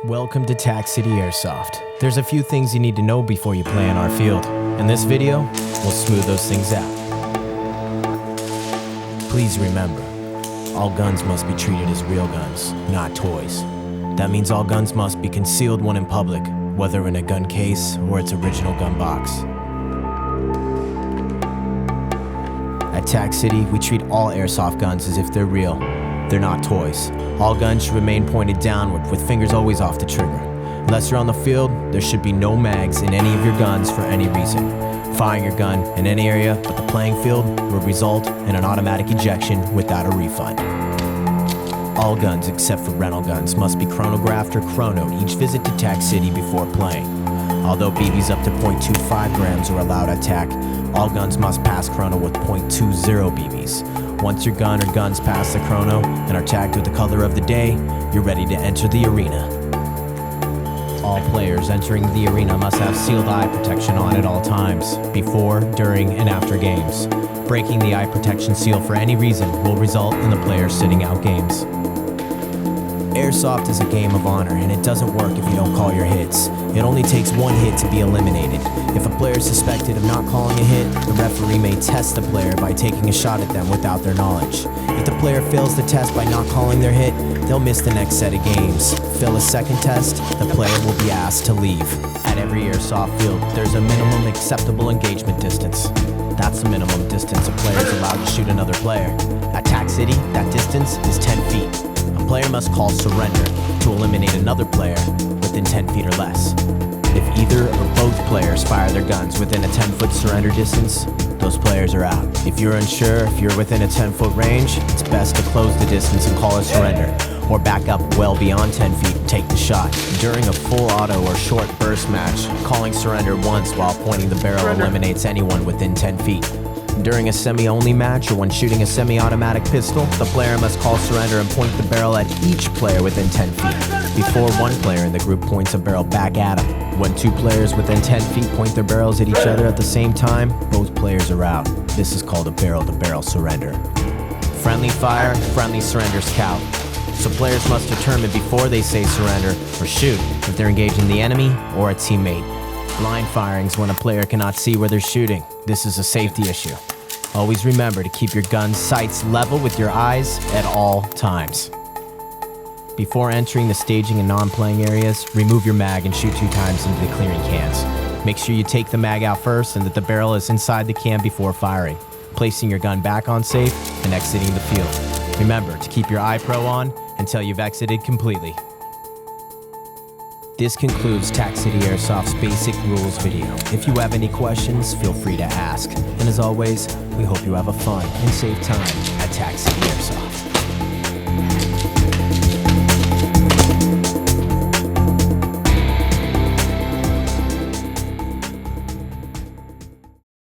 Welcome to Tac City Airsoft. There's a few things you need to know before you play on our field. In this video, we'll smooth those things out. Please remember, all guns must be treated as real guns, not toys. That means all guns must be concealed when in public, whether in a gun case or its original gun box. At Tac City, we treat all airsoft guns as if they're real. They're not toys. All guns should remain pointed downward with fingers always off the trigger. Unless you're on the field, there should be no mags in any of your guns for any reason. Firing your gun in any area but the playing field will result in an automatic ejection without a refund. All guns except for rental guns must be chronographed or chronoed each visit to Tac City before playing. Although BBs up to 0.25 grams are allowed at TAC, all guns must pass chrono with 0.20 BBs. Once your gun or guns pass the chrono and are tagged with the color of the day, you're ready to enter the arena. All players entering the arena must have sealed eye protection on at all times, before, during, and after games. Breaking the eye protection seal for any reason will result in the player sitting out games. Airsoft is a game of honor, and it doesn't work if you don't call your hits. It only takes one hit to be eliminated. If a player is suspected of not calling a hit, the referee may test the player by taking a shot at them without their knowledge. If the player fails the test by not calling their hit, they'll miss the next set of games. Fail a second test, the player will be asked to leave. At every airsoft field, there's a minimum acceptable engagement distance. That's the minimum distance a player is allowed to shoot another player. At Tac City, that distance is 10 feet. A player must call surrender to eliminate another player within 10 feet or less. If either or both players fire their guns within a 10-foot surrender distance, those players are out. If you're unsure if you're within a 10-foot range, it's best to close the distance and call a surrender, or back up well beyond 10 feet and take the shot. During a full auto or short burst match, calling surrender once while pointing the barrel eliminates anyone within 10 feet. During a semi-only match or when shooting a semi-automatic pistol, the player must call surrender and point the barrel at each player within 10 feet, before one player in the group points a barrel back at him. When two players within 10 feet point their barrels at each other at the same time, both players are out. This is called a barrel-to-barrel surrender. Friendly fire, friendly surrenders count. So players must determine before they say surrender or shoot if they're engaging the enemy or a teammate. Blind firing is when a player cannot see where they're shooting. This is a safety issue. Always remember to keep your gun's sights level with your eyes at all times. Before entering the staging and non-playing areas, remove your mag and shoot 2 times into the clearing cans. Make sure you take the mag out first and that the barrel is inside the can before firing, placing your gun back on safe and exiting the field. Remember to keep your eye pro on until you've exited completely. This concludes Tac City Airsoft's basic rules video. If you have any questions, feel free to ask. And as always, we hope you have a fun and safe time at Tac City Airsoft.